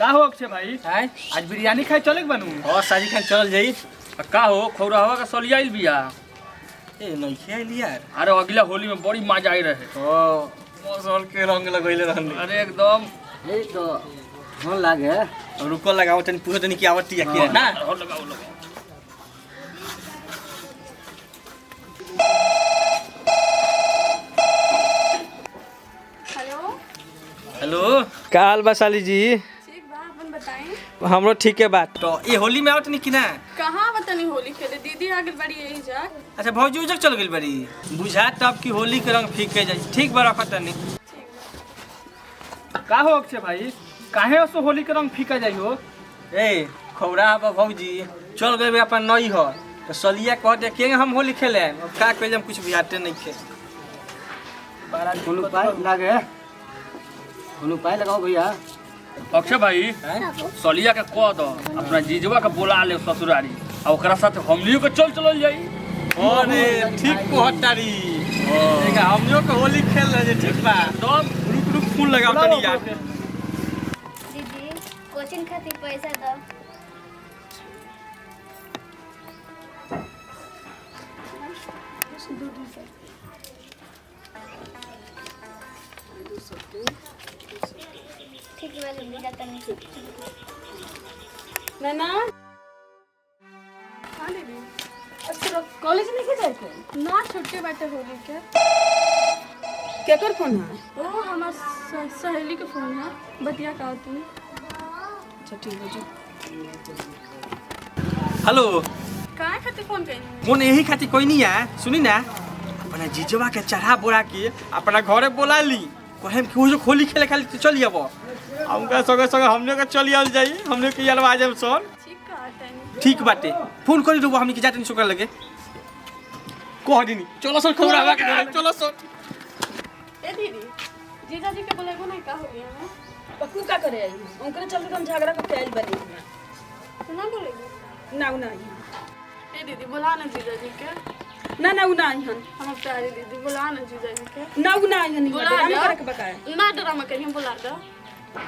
का हो अक्षय भाई है आज बिरयानी खाए चले बनू और साजी खान चल जाई। का हो खौरावा का सलिया आइल बिया। ए नहीं खेल यार। अरे अगला होली में बड़ी मजा आई रहे। ओ मौसम के रंग लगैले रहनी। अरे एकदम ए तो मन लागे अब रुको लगाओ तनी पूछो तनी की आवती है कि ना। और लगाओ लगाओ। हेलो हेलो का हाल बा साली जी? ठीक बा अपन बताई हमरो ठीक है बात। तो ये होली में आवत नहीं कि ना। कहाँ बतानी होली खेले दीदी आगे बड़ी यही जा अच्छा भौजी उजक चल गइल बड़ी बुझा तब की होली के रंग फीके जाई। ठीक बा रखत तनी। का हो अक्षय भाई काहे असो होली के रंग फीका जाई हो? ए खौरा बा भौजी चल गए अपन नई हो तो सलिया कहते के हम होली खेले अब का कइले हम कुछ बिहाते नहीं खे। बड़ा कोनो पाई लागे कोनो पाई लगाओ भैया। अक्षय भाई सलिया के कह दो अपना जीजवा के बुला ले ससुरारी और ओकरा साथ हमलियो के चल जाई। अरे ठीक कहतारी देखा हमनियो के होली खेल रहे ठीक बा। तब रुक रुक फूल लगाओ तनी यार। दीदी कोचिंग खातिर पैसा दो। ठीक है वाले बिना करने नैना हाँ दीदी अच्छा कॉलेज नहीं के जाए के ना छुट्टी बैठे होली के केकर फोन है ओ हमार सहेली के फोन है बतिया का तू अच्छा ठीक है जी। हेलो काहे खातिर फोन कइनी फोन यही खातिर कोई नहीं है सुनी ना अपना जीजवा के चढ़ा बोरा के अपना घरे बोला ली कहे कि वो जो होली खेले खाली चल अब हमका संगे संगे हमने के चल आल जाई हमने के यारवा जब सन। ठीक कहा तनी ठीक बाटे फोन करी दो हमनी के जाते नहीं सोकर लगे कह दीनी चलो सर खबरवा के घरे चलो सर। ए दीदी जीजा जी के बोलेगो नहीं का होली है पक्कू का करे आई उनके चलते हम झगड़ा करके आइल बनी तो ना बोलेगो ना ना ए दीदी बुला ना जीजा जी के ना ना ना आई हन हम प्यारी दीदी बुला ना जीजा जी के ना ना आई हन बुला हम दो। करे के बकाए ना ड्रामा करी हम बुला दो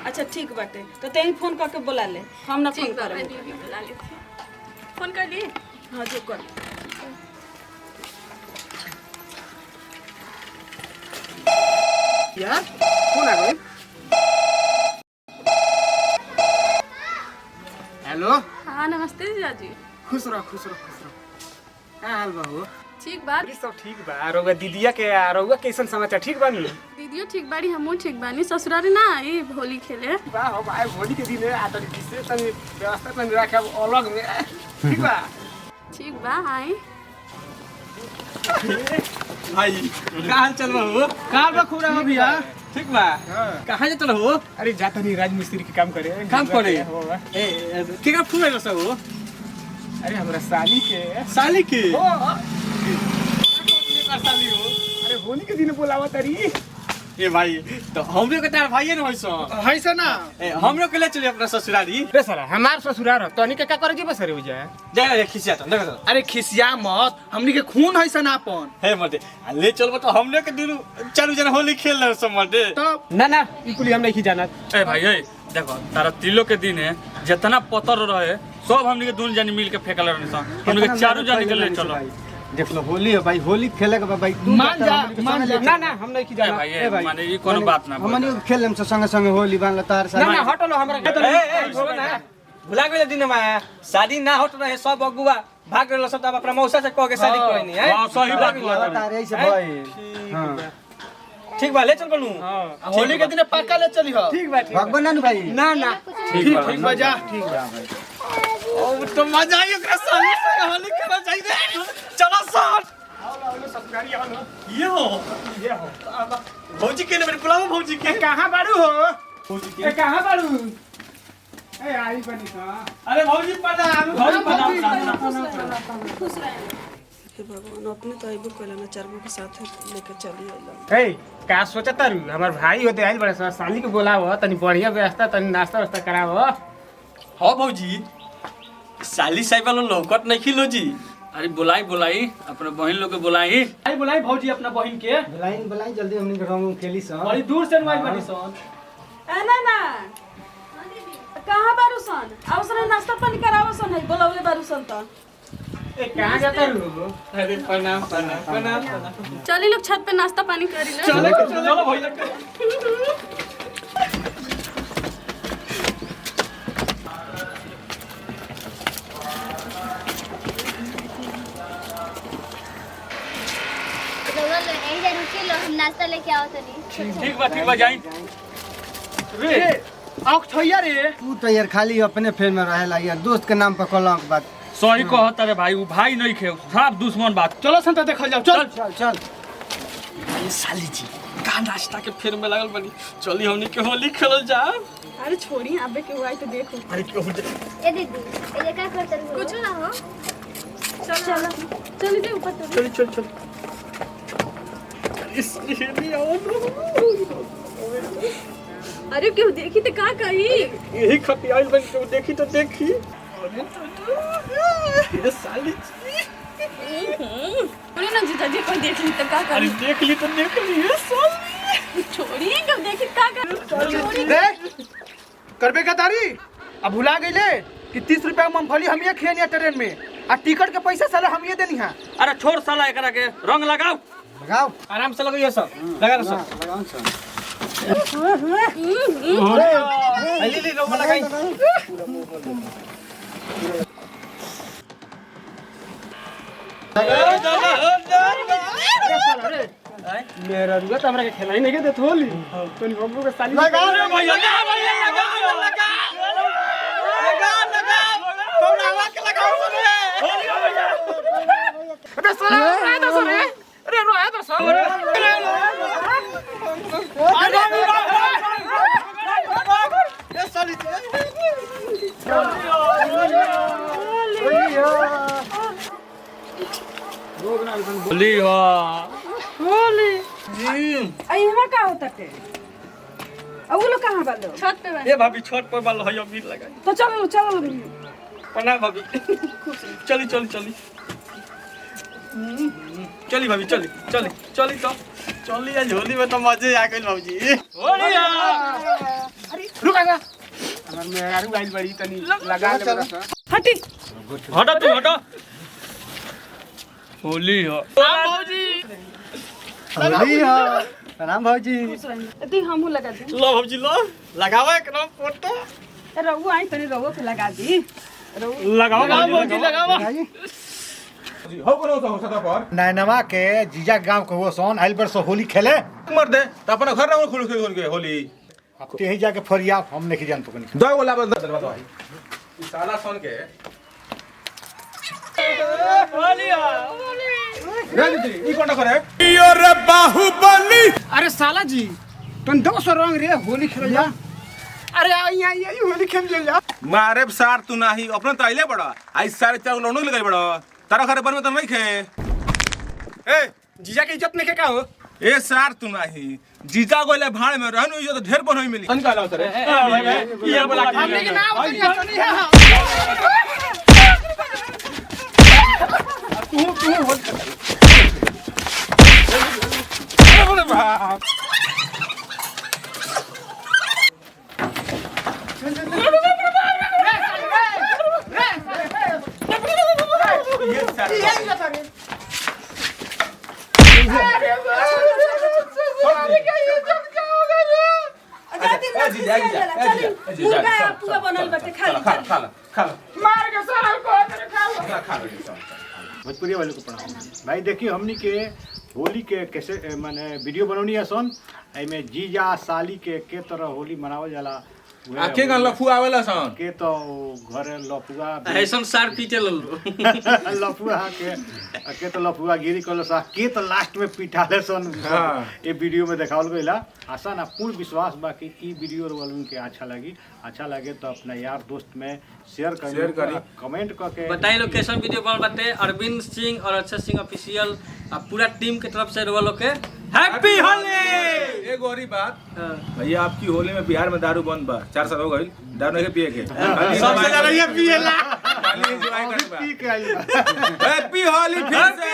अच्छा ठीक बाटे तो तेही फोन करके बुला ले हम ना फोन ठीक बा मैं करब दीदी बुला लेती फोन कर ली हां जो कर यार कौन आ गई? हेलो हाँ नमस्ते जीजा जी खुश रहो खुश रहो खुश रहो। का हाल बा हो? ठीक बात ये सब ठीक बा। आरोगा दीदिया के आरोगा कैसन समाचार ठीक बा नी? दीदियो ठीक बाड़ी हमहू ठीक बानी ससुरारी ना आई होली खेले बा हो भाई होली के दिन है आ तनी किसे तनी व्यवस्था तनी रखे अलग में ठीक बा। ठीक बा आई भाई का हाल चल रहा हो का बा खुरा हो भैया? ठीक बा कहां जात रहो अरे जाता नहीं राजमिस्त्री के काम करे। काम करे हो बा। ए के का फोन आइलो सब हो अरे हमरा साली के साली के हो साली हो अरे होली के दिन बुलावा तरी ए भाई तो हमरे के तार भाई न होइसो है से ना। ए हमरो के ले चली अपना ससुरारी रे साला हमार ससुराल हो तनी के का करे जी बसरे हो जाए। जा रे खिसिया तो देखो अरे खिसिया मत हमनी के खून है सन अपन हे मते ले चलबो तो हमने के दिनु चारू जना होली खेल रहे सब मते तो ना ना ई कुली हम नहीं जाना। ए भाई ए देखो तारा तिलो के दिन है जितना पतर रहे सब हमनी के दून जानी मिल के फेकल रहनी सन हमनी के चारों जानी के ले चलो। देख लो होली है भाई होली खेले के भाई तू मान जा मान जा ना ना हम नहीं ए जाना। भाई ए माने ई कोनो बात ना हमनी खेल लेम संगे संगे होली बांध तार ना ना हटलो हमरा ए भुला गेल दिन में शादी ना होत रहे सब अगुआ भाग गेल सब अब अपना मौसा से कह के शादी कोई नहीं है। हां सही बात हुआ तार ऐसे भाई हां ठीक बा ले चल बनू होली के दिन पक्का ले चली हो। ठीक बा भगवान ना भाई ना ना ठीक बजा ठीक बा भाई ओ तो मजा आई ओकरा साली से होली खेला चाहिए चलो सर ये हो भौजी के ने मेरे बुलाओ भौजी के कहां बाड़ू हो? भौजी ए के कहां बाड़ू? ए आई बनी का अरे भौजी प्रणाम भौजी खुश रहे हे भगवान अपने तो आइबो कइला ना चारगो के साथ लेके चली आइला ए का सोचत तारू हमर भाई होते आइल बड़े साली के बोलाव तनी बढ़िया व्यवस्था तनी नाश्ता वास्ता कराव। हां भौजी साली साहिब वाला लौकत नहीं खिलो जी अरे बुलाई बुलाई अपने बहन लोग के बुलाई। आई बुलाई भौजी अपना बहन के बुलाई जल्दी हमनी के रंग खेली सन। बड़ी दूर से नुआई बनी सन। ए ना ना सन आवसन नाश्ता पानी करावो सन है बोलावले बारू सन त ए कहां जाता रू? अरे प्रणाम प्रणाम प्रणाम। चलिए लोग छत पे नाश्ता पानी कर ले। चलो भैया रुकी लो, हम नाश्ता लेके आओ तनी। ठीक बा जाई। रे आँख थैया रे तू तो यार खाली अपने फेर में रहेला यार, दोस्त के नाम पर कलंक बात। सही कहत रे भाई, वो भाई नहीं खे, साफ दुश्मन बात। चलो सन त देखल जाओ। चल चल चल ये साली जी का नाश्ता के फेर में लागल बनी। चली हमनी के होली खेलल जा। अरे छोड़ी आबे के हुआ तो देखो। अरे क्यों ए दीदी, ये क्या करते हो? कुछ ना हो। चलो चल दे ऊपर तो। चल इसलिए नहीं आओ अरे क्यों देखी तो का कही? यही खपी आइल बन के देखी तो देखी। ये साली जी अरे ना जीजा जी कोई देख ली तो का अरे करी? देख ली तो देख ली ये साली। छोड़ी कब देखी का करी? देख करबे का तारी अब भुला गईले कि 30 रुपया मूंगफली हम ये खेनिया ट्रेन में आ टिकट के पैसा साला हम ये देनी है। अरे छोड़ साला एकरा के, रंग लगाओ। लगाओ आराम से लगाइए सब। लगा रहा सब। लगाओ सन। ले रोमा लगाई। मेरा रुआ तो हमरा के खेलाई नहीं के देत होली। तनी हमरो के साली लगाओ भैया लगा कौड़ावा के लगाओ सुने। अबे साला आया तो सुने। अरे रो आया तो सुन। ये साली होली हो। आई हमा का होता के अब वो लोग कहां बालो? छत पे बैठ। ये भाभी छोट पर बाल है अभी लगाई। तो चलो प्रणाम भाभी। चली चली चली चली भाभी चली चली चली तो चली। आज होली में तो मजे आ गई भाभी। होली हो। रुक जा। हमर मेरा रुआ आइल बड़ी तनी लगा ले बड़ा सा। हटी हटो तू हटो। होली हो। होली हो। प्रणाम भौजी। ती हमहू लगा दे। लो भाभी लो लगावा एकदम फोटो। रहू आई तनी रहू के लगा दी। लगाओ भाभी लगावा। हो कोनो तो सदा पर नैनवा के जीजा गांव के वो सोन आइल पर सो होली खेले मर दे त अपन घर ना खुल के होली। अब ते ही जाके फरिया हम नहीं जान पकनी। दो गोला बंद दरवा दो ई साला सोन के होली हो। रे दीदी ई कोन करे? अरे साला जी तन दो सौ रंग रे होली खेल जा। अरे यहाँ यही होली खेल जा। मारे सार तू नाही अपने तो आइले बड़ा आई सारे चार लोनो लगे बड़ा तारा घर पर में तो नहीं खे। ए जीजा के इज्जत नहीं के का हो? ए सार तू नाही जीजा गोले भाड़ में रहनु इज्जत ढेर बन होई मिली। तन कहला सर ये बोला हमने के नाम तो नहीं है। अरे बाप ये सार पूरा बनल बाटे खाली। मार के सारा को तेरे खा लो। भोजपुरी वाले को प्रणाम भाई। देखिए हमनी के होली के कैसे माने वीडियो बनौनी है सन एमे जीजा साली के तरह होली मनावल जाला। आके गन लफू आवेला सन के तो घर लफुआ ऐसन सार पीटे ललो। लफुआ के तो लफुआ गिरी कल सा के तो लास्ट में पिटाले सन। ये वीडियो में देखावल गइला। आशा ना पूर्ण विश्वास बा कि ई वीडियो वालों के अच्छा लगी। अच्छा लगे तो अपना यार दोस्त में शेयर करी कमेंट करके बताइए लोकेशन वीडियो बन बाटे अरविंद सिंह और अक्षय सिंह ऑफिशियल पूरा टीम की तरफ से रोवा लोग के हैप्पी होली। एक और ही बात भैया आपकी होली में बिहार में दारू बंद बा 4 साल हो गई दारू नहीं पिए के सबसे ज्यादा ये पिएला खाली एंजॉय करे बा। पी के आई बा। हैप्पी होली फिर से।